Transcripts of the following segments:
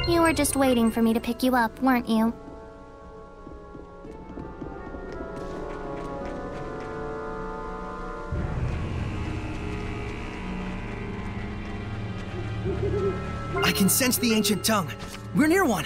You were just waiting for me to pick you up, weren't you? I can sense the ancient tongue. We're near one.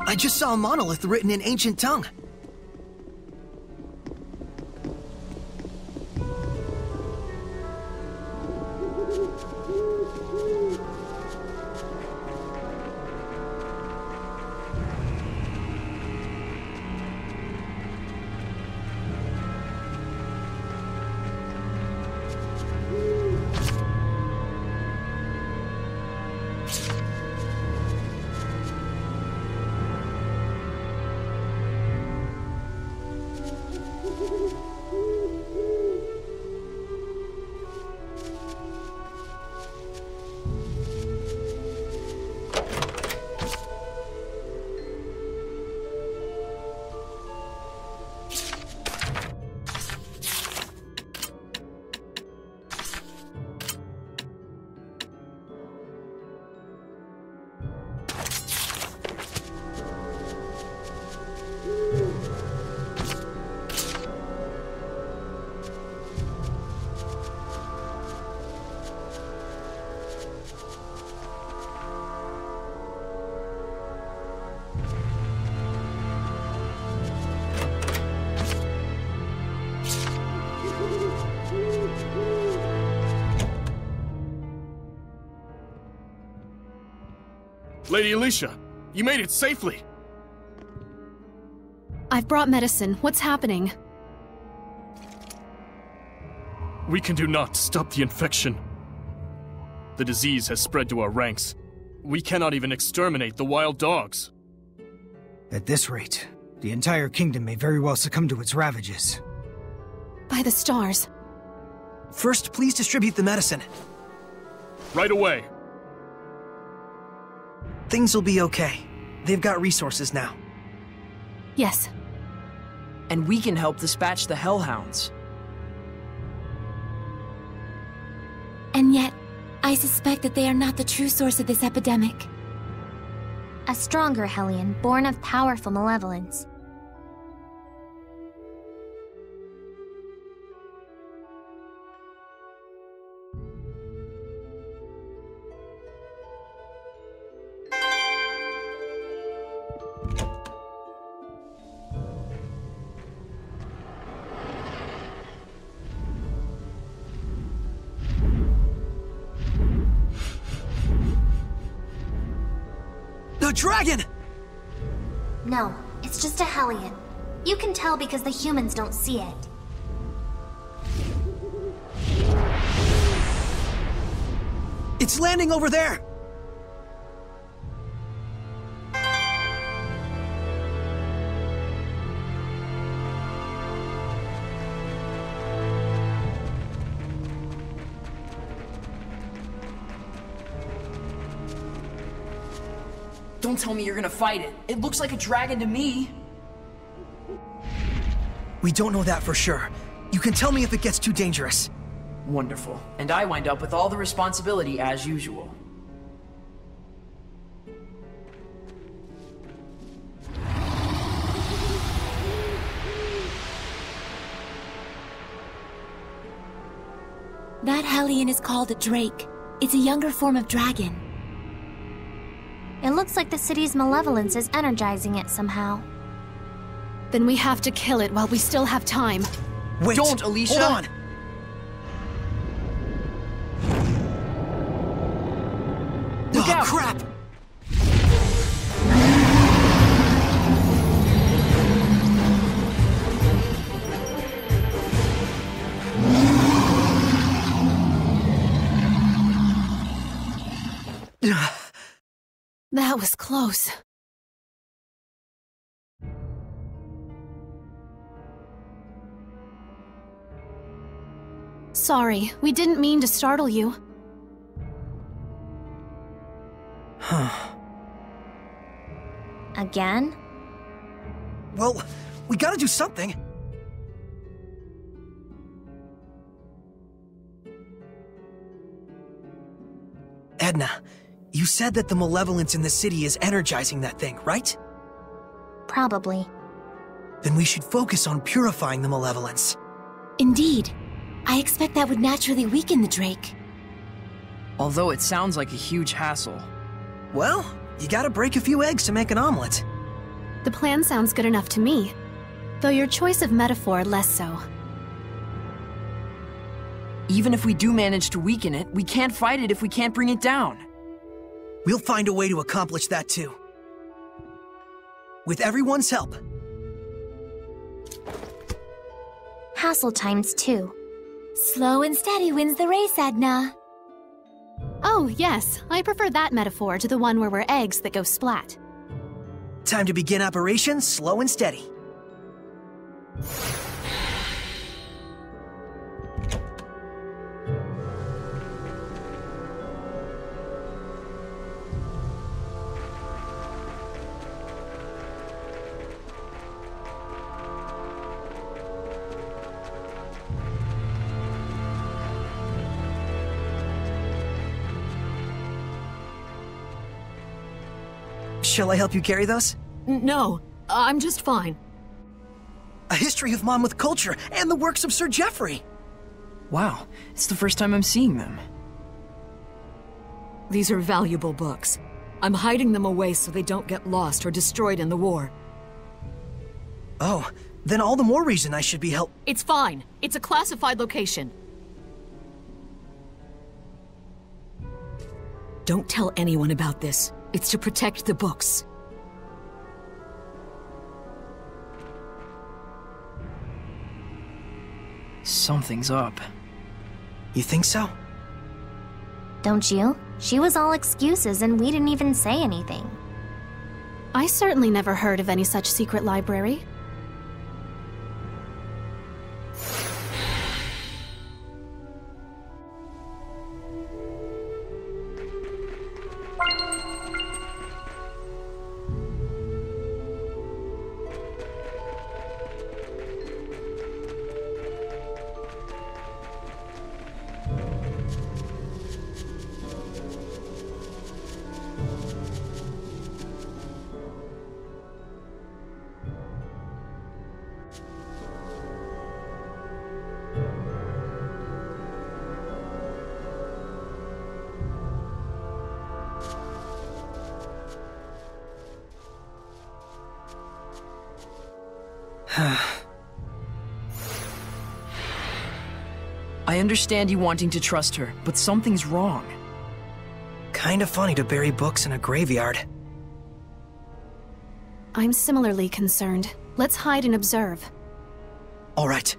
I just saw a monolith written in ancient tongue. Lady Alicia, you made it safely! I've brought medicine. What's happening? We can do naught to stop the infection. The disease has spread to our ranks. We cannot even exterminate the wild dogs. At this rate, the entire kingdom may very well succumb to its ravages. By the stars. First, please distribute the medicine. Right away. Things will be okay. They've got resources now. Yes. And we can help dispatch the hellhounds. And yet, I suspect that they are not the true source of this epidemic. A stronger Hellion, born of powerful malevolence. The dragon! No, it's just a Hellion. You can tell because the humans don't see it. It's landing over there! Don't tell me you're gonna fight it. It looks like a dragon to me. We don't know that for sure. You can tell me if it gets too dangerous. Wonderful. And I wind up with all the responsibility as usual. That Hellion is called a Drake. It's a younger form of dragon. It looks like the city's malevolence is energizing it somehow. Then we have to kill it while we still have time. Wait! Don't, Alicia! Hold on! Look out! Crap! That was close. Sorry, we didn't mean to startle you. Again? Well, we gotta do something. Edna, you said that the malevolence in the city is energizing that thing, right? Probably. Then we should focus on purifying the malevolence. Indeed. I expect that would naturally weaken the Drake. Although it sounds like a huge hassle. Well, you gotta break a few eggs to make an omelet. The plan sounds good enough to me, though your choice of metaphor less so. Even if we do manage to weaken it, we can't fight it if we can't bring it down. We'll find a way to accomplish that too. With everyone's help. Hassle times 2. Slow and steady wins the race, Edna. Oh, yes. I prefer that metaphor to the one where we're eggs that go splat. Time to begin Operation Slow and Steady. Shall I help you carry those? No, I'm just fine. A history of Monmouth culture and the works of Sir Geoffrey. Wow, it's the first time I'm seeing them. These are valuable books. I'm hiding them away so they don't get lost or destroyed in the war. Oh, then all the more reason I should be help. It's fine. It's a classified location. Don't tell anyone about this. It's to protect the books. Something's up. You think so? Don't you? She was all excuses and we didn't even say anything. I certainly never heard of any such secret library. I understand you wanting to trust her, but something's wrong. Kinda funny to bury books in a graveyard. I'm similarly concerned. Let's hide and observe. All right.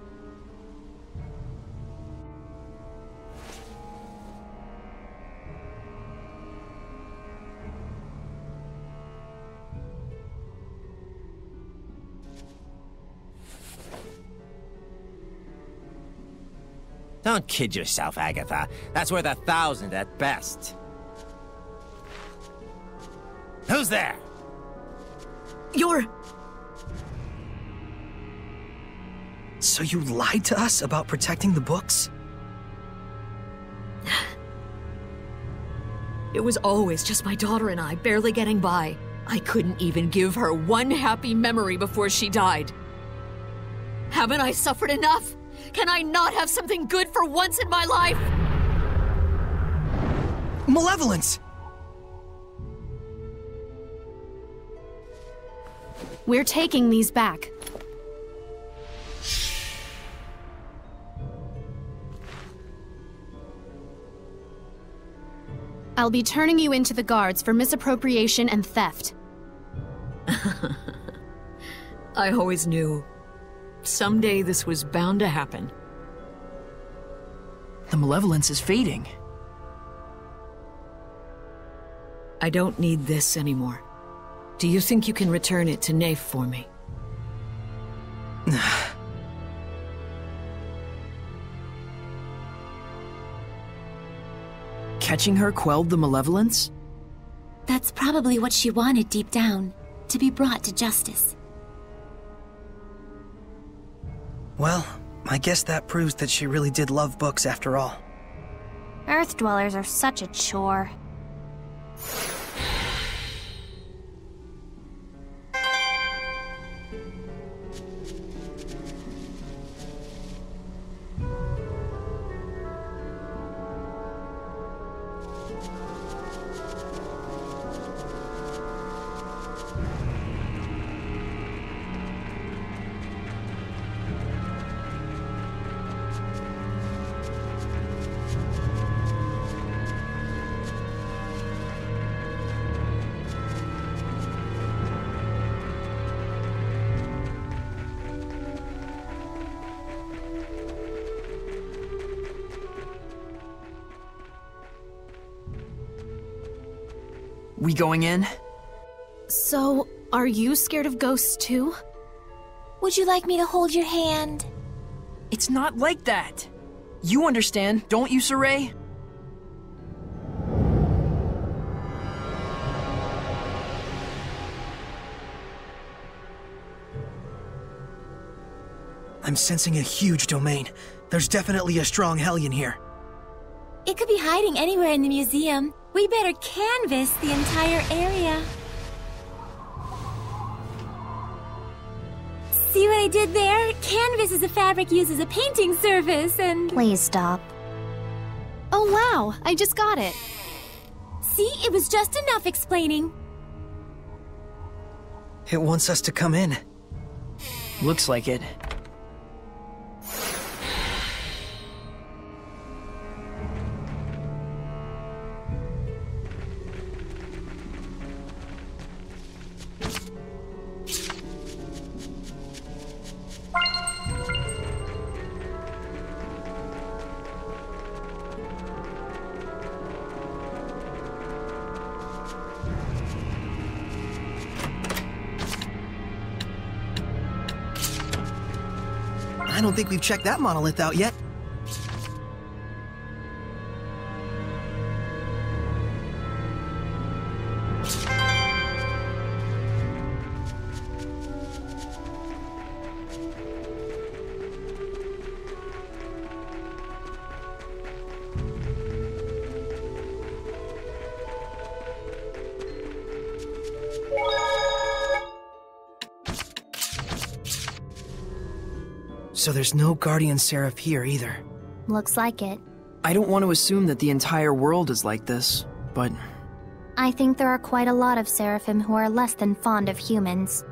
Don't kid yourself, Agatha. That's worth 1,000 at best. Who's there? You're... So you lied to us about protecting the books? It was always just my daughter and I barely getting by. I couldn't even give her one happy memory before she died. Haven't I suffered enough? Can I not have something good for once in my life? Malevolence! We're taking these back. I'll be turning you into the guards for misappropriation and theft. I always knew. Someday this was bound to happen. The malevolence is fading. I don't need this anymore. Do you think you can return it to Nafe for me? Catching her quelled the malevolence? That's probably what she wanted deep down, to be brought to justice. Well, I guess that proves that she really did love books after all. Earth dwellers are such a chore. We going in? So, are you scared of ghosts too? Would you like me to hold your hand? It's not like that. You understand, don't you, Saray? I'm sensing a huge domain. There's definitely a strong Hellion here. It could be hiding anywhere in the museum. We better canvass the entire area. See what I did there? Canvas is a fabric used as a painting surface, and... Please stop. Oh wow, I just got it. See, it was just enough explaining. It wants us to come in. Looks like it. I don't think we've checked that monolith out yet. So there's no Guardian Seraph here either. Looks like it. I don't want to assume that the entire world is like this, but... I think there are quite a lot of Seraphim who are less than fond of humans.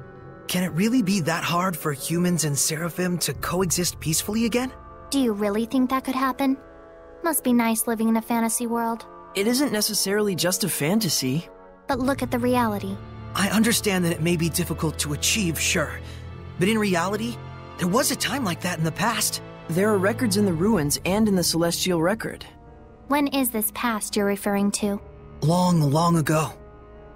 Can it really be that hard for humans and Seraphim to coexist peacefully again? Do you really think that could happen? Must be nice living in a fantasy world. It isn't necessarily just a fantasy. But look at the reality. I understand that it may be difficult to achieve, sure. But in reality, there was a time like that in the past. There are records in the ruins and in the Celestial Record. When is this past you're referring to? Long, long ago.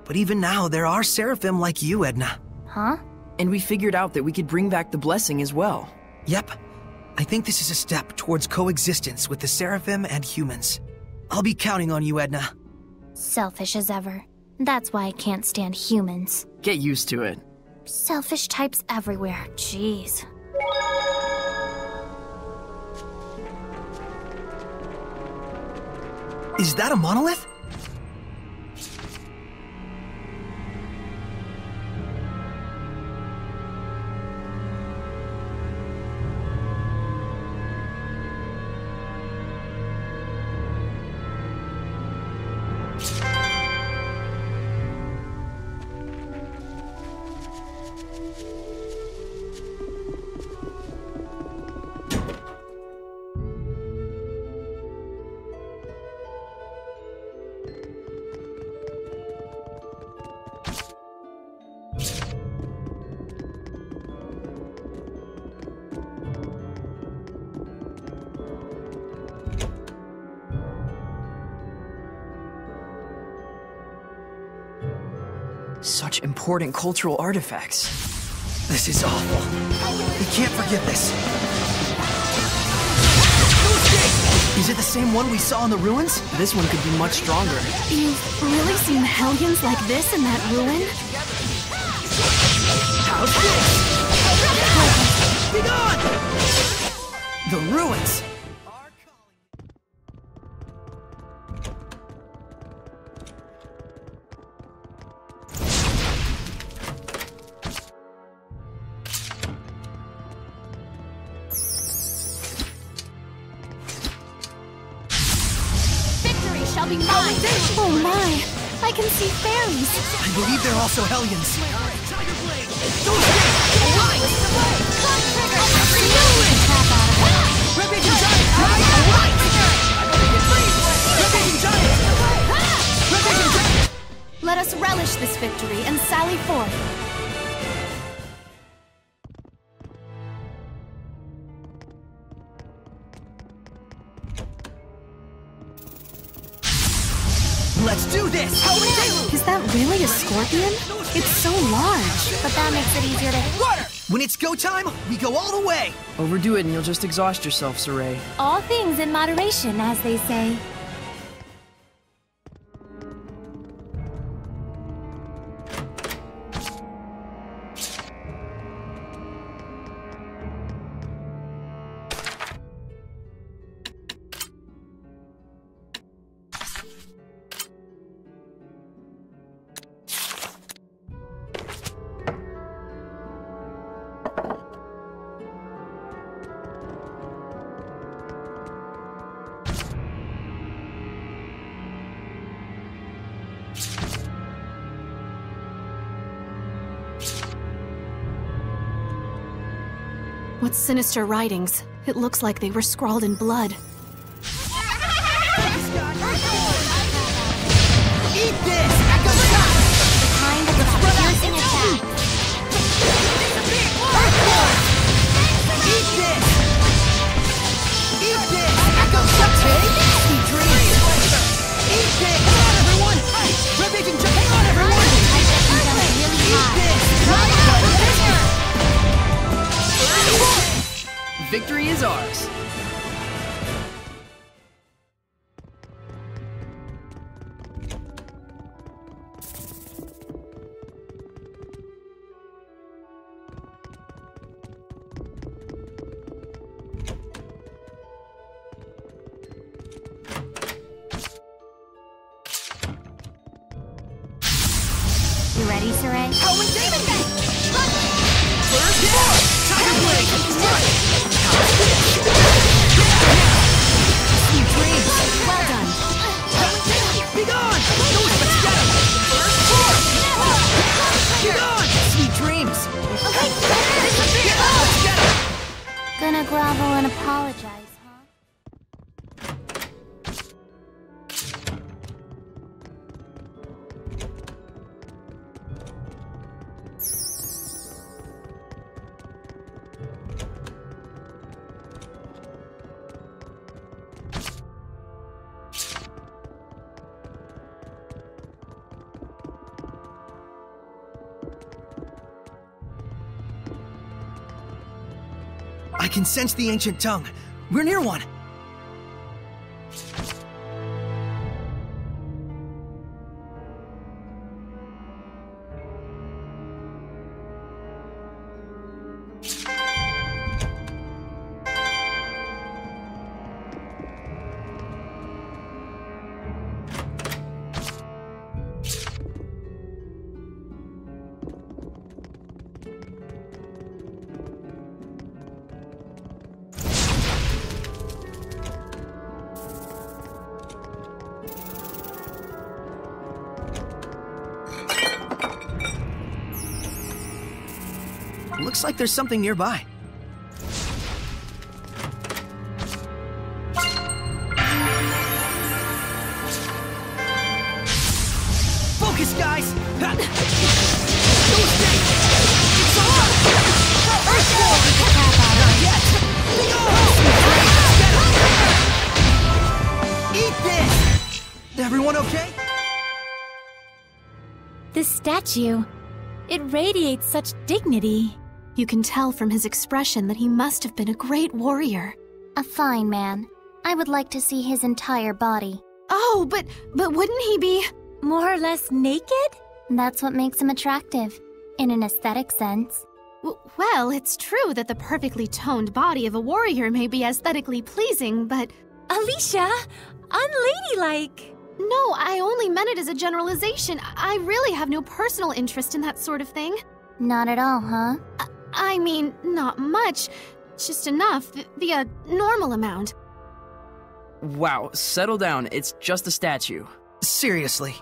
But even now, there are Seraphim like you, Edna. Huh? And we figured out that we could bring back the blessing as well. Yep. I think this is a step towards coexistence with the Seraphim and humans. I'll be counting on you, Edna. Selfish as ever. That's why I can't stand humans. Get used to it. Selfish types everywhere, jeez. Is that a monolith? Such important cultural artifacts. This is awful. We can't forget this. Is it the same one we saw in the ruins? This one could be much stronger. You've really seen Hellions like this in that ruin? How's this? Be gone! The ruins! Shall be mine! Oh my! I can see fairies! I believe they're also Hellions. Let us relish this victory and sally forth. Let's do this! His Is that really a scorpion? It's so large. But that makes it easier to... Water! When it's go time, we go all the way! Overdo it and you'll just exhaust yourself, Saray. All things in moderation, as they say. What sinister writings? It looks like they were scrawled in blood. Eat this! Echo shot! Kind of a piercing attack. Eat this! Eat this! Echo shot! Sweet dreams! Eat this! Hang on, everyone! Red Agent, hang on, everyone! Eat this! Victory is ours. You ready, Saray? Oh, and Demon Gang! First down! Tiger Blade! Sweet dreams! Well done. Be gone! No, let's get him! First force! Be gone! Sweet dreams! Let's get him! Gonna grovel and apologize, huh? I can sense the ancient tongue. We're near one. Looks like there's something nearby. Focus, guys! Not yet! Eat this! Everyone okay? This statue, it radiates such dignity. You can tell from his expression that he must have been a great warrior. A fine man. I would like to see his entire body. Oh, but wouldn't he be... More or less naked? That's what makes him attractive, in an aesthetic sense. Well, it's true that the perfectly toned body of a warrior may be aesthetically pleasing, but... Alicia, unladylike. No, I only meant it as a generalization. I really have no personal interest in that sort of thing. Not at all, huh? I mean, not much. Just enough. The normal amount. Wow, settle down. It's just a statue. Seriously.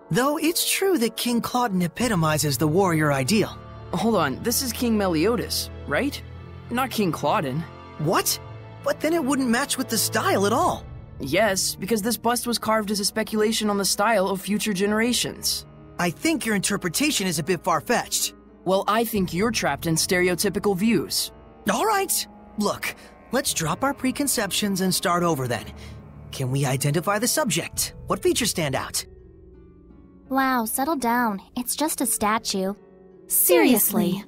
Though it's true that King Claudin epitomizes the warrior ideal. Hold on, this is King Meliodas, right? Not King Claudin. What? But then it wouldn't match with the style at all. Yes, because this bust was carved as a speculation on the style of future generations. I think your interpretation is a bit far-fetched. Well, I think you're trapped in stereotypical views. All right. Look, let's drop our preconceptions and start over then. Can we identify the subject? What features stand out? Wow, settle down. It's just a statue. Seriously.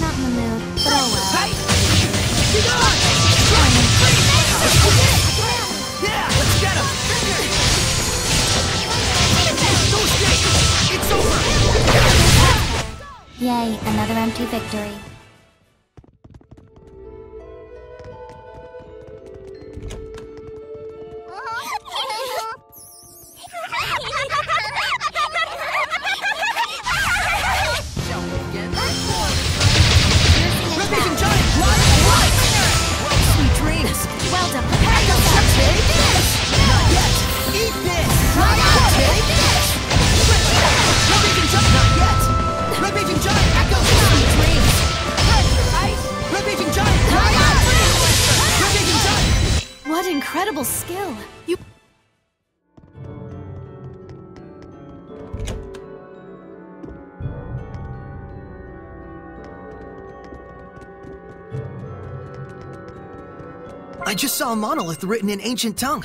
Not in the mood, but oh well. Hey! Get on! Yeah, let's get him! Don't escape! It's over! Yay, another empty victory. Revision giant! Light! Sweet dreams! Well done. Take this! Not yet! Eat this! Take this! Revision giant! Not yet! Revision giant! Echo! Sweet dreams! Revision giant! Revision giant! What incredible skill. You... I just saw a monolith written in ancient tongue.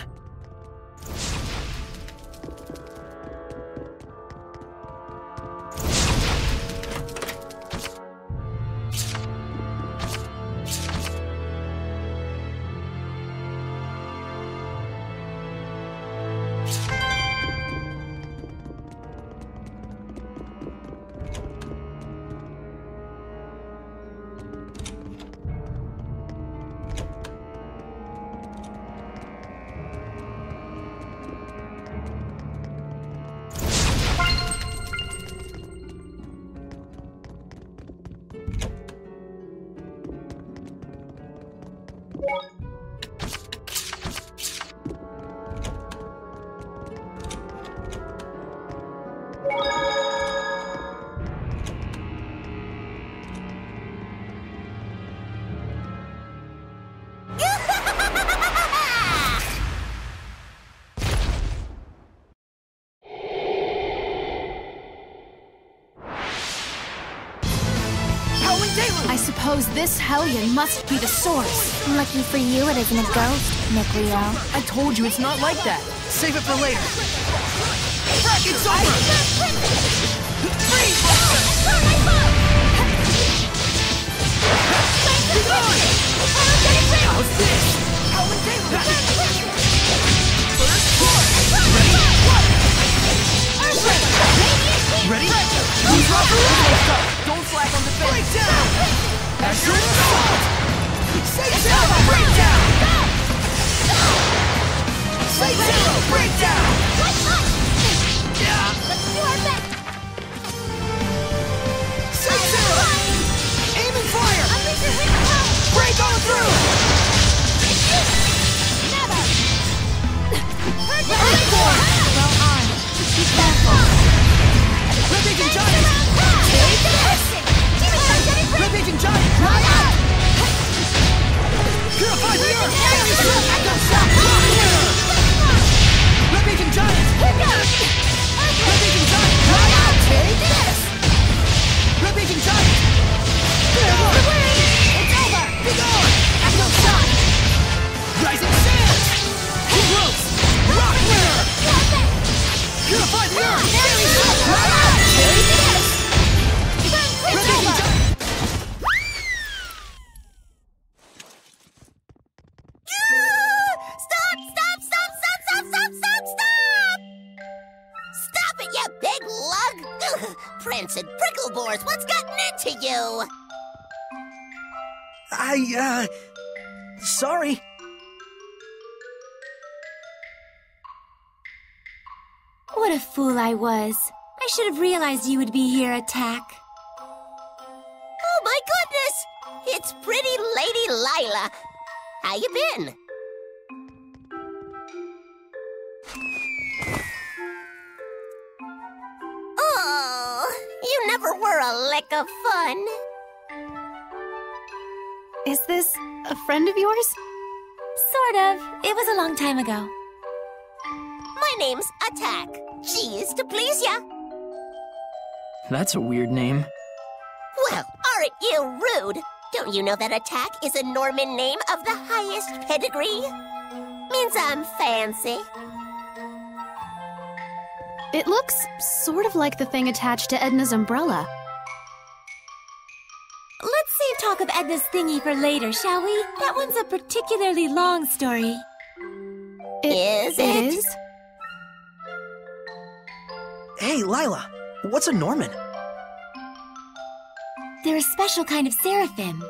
I suppose this Hellion must be the source. Lucky for you, it isn't a ghost, Nickleo. I told you it's not like that. Save it for later. It's over! Freeze! How's this? Ready? Don't slack on defense. Break down! Extra assault! Say zero! Break down! Say zero! Break down! Say zero! Aim and fire! Break on through! Well armed. Be careful. Revision giant! Take this! Revision giant! Purify the earth! Echo shock! Revision giant! Revision giant! Take this! Revision giant! It's over! Be gone! Echo shock! Rising sand! Two ropes! Rock mirror! Purify the earth! Take this! Revision giant! Stop it, you big lug! Prancing prickle bores, what's gotten into you? Sorry. What a fool I was. I should have realized you would be here, Attack. Oh my goodness! It's pretty Lady Lila. How you been? Oh, you never were a lick of fun. Is this a friend of yours? Sort of. It was a long time ago. My name's Attack. Cheese to please ya. That's a weird name. Well, aren't you rude? Don't you know that Attack is a Norman name of the highest pedigree? Means I'm fancy. It looks sort of like the thing attached to Edna's umbrella. Let's save talk of Edna's thingy for later, shall we? That one's a particularly long story. Is it? It is? Hey, Lila, what's a Norman? They're a special kind of seraphim.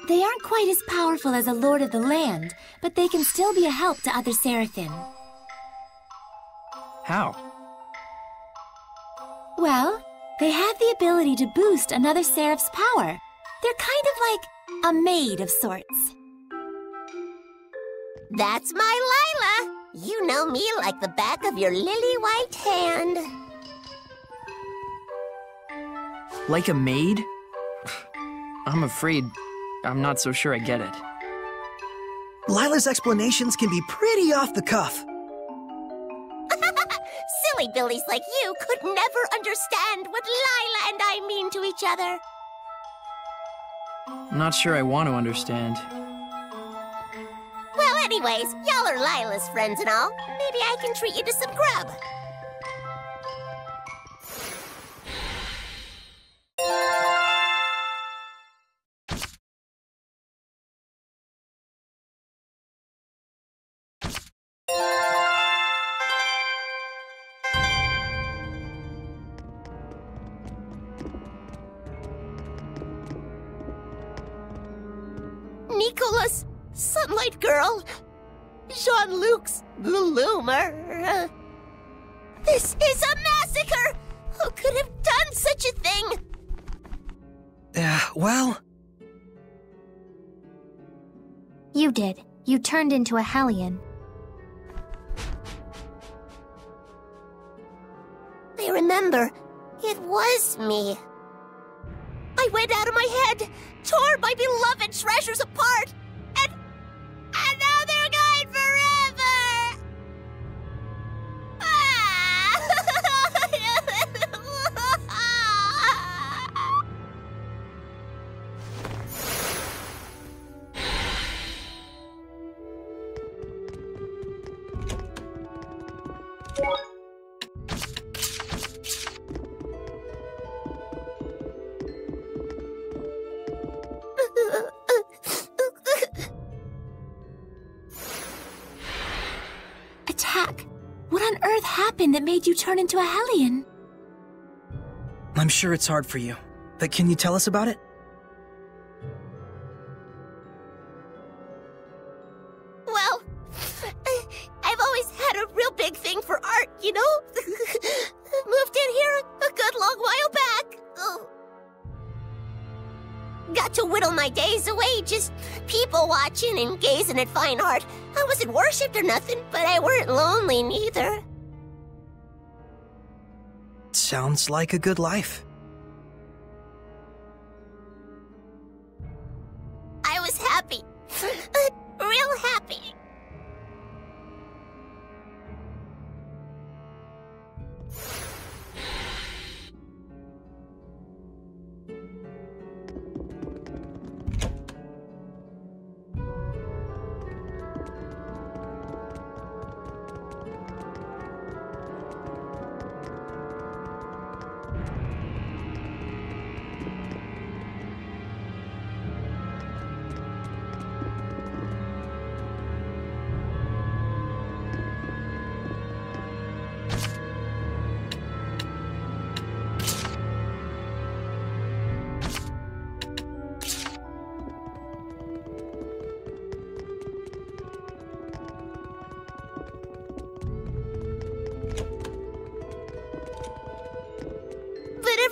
They aren't quite as powerful as a lord of the land, but they can still be a help to other seraphim. How? Well, they have the ability to boost another seraph's power. They're kind of like a maid of sorts. That's my Lila. You know me like the back of your lily-white hand. Like a maid? I'm afraid I'm not so sure I get it. Lila's explanations can be pretty off the cuff. Silly billies like you could never understand what Lila and I mean to each other. I'm not sure I want to understand. Well, anyways, y'all are Lila's friends and all. Maybe I can treat you to some grub. Nicholas, Sunlight Girl, Jean-Luc's the Loomer. This is a massacre! Who could have done such a thing? Well... You did. You turned into a Hellion. I remember. It was me. I went out of my head, tore my beloved treasures apart, and now they're gone forever! Attack! What on earth happened that made you turn into a Hellion? I'm sure it's hard for you, but can you tell us about it? Well, I've always had a real big thing for art, you know? Moved in here a good long while back. Oh. Got to whittle my days away just people watching and gazing at fine art. I wasn't worshipped or nothing, but I weren't lonely neither. Sounds like a good life. I was happy. Real happy.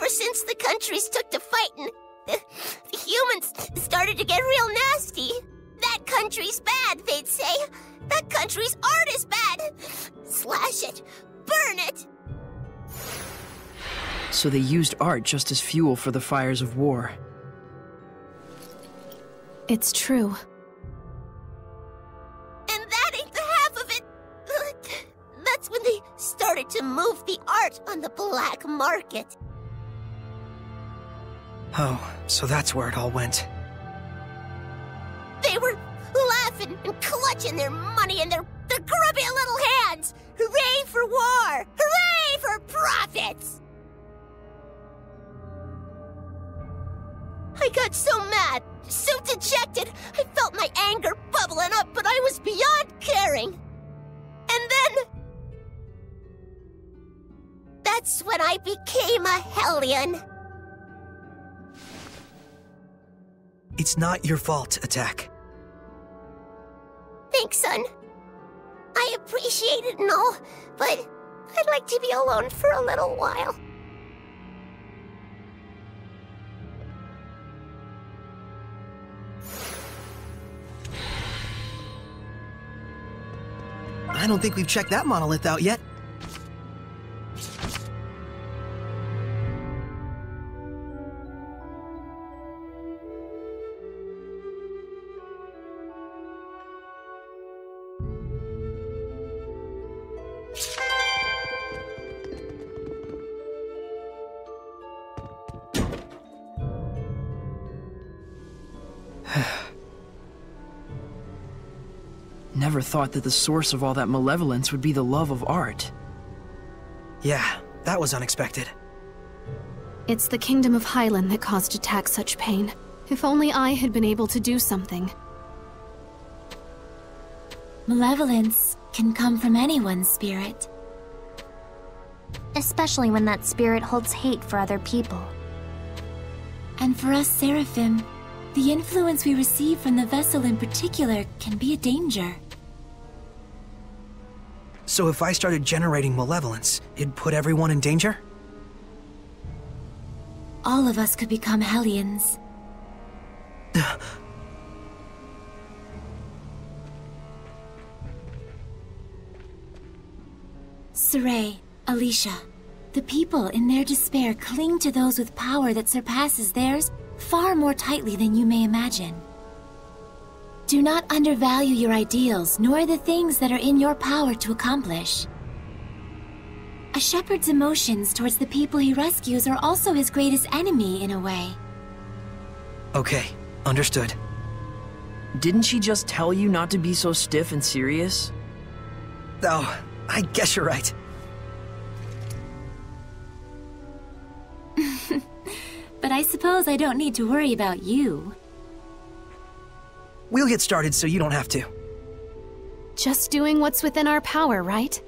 Since the countries took to fighting, the humans started to get real nasty. country's bad, they'd say. That country's art is bad. Slash it. Burn it. So they used art just as fuel for the fires of war. It's true. And that ain't the half of it. That's when they started to move the art on the black market. Oh, so that's where it all went. They were laughing and clutching their money in their grubby little hands. Hooray for war! Hooray for profits! I got so mad, so dejected, I felt my anger bubbling up, but I was beyond caring. And then... that's when I became a Hellion. It's not your fault, Attack. Thanks, son. I appreciate it and all, but I'd like to be alone for a little while. I don't think we've checked that monolith out yet. Never thought that the source of all that malevolence would be the love of art. Yeah, that was unexpected. It's the Kingdom of Highland that caused Attack such pain. If only I had been able to do something. Malevolence can come from anyone's spirit. Especially when that spirit holds hate for other people. And for us Seraphim, the influence we receive from the vessel in particular can be a danger. So if I started generating malevolence, it'd put everyone in danger? All of us could become Hellions. Saray, Alicia, the people in their despair cling to those with power that surpasses theirs far more tightly than you may imagine. Do not undervalue your ideals, nor the things that are in your power to accomplish. A shepherd's emotions towards the people he rescues are also his greatest enemy, in a way. Okay, understood. Didn't she just tell you not to be so stiff and serious? Oh, I guess you're right. But I suppose I don't need to worry about you. We'll get started so you don't have to. Just doing what's within our power, right?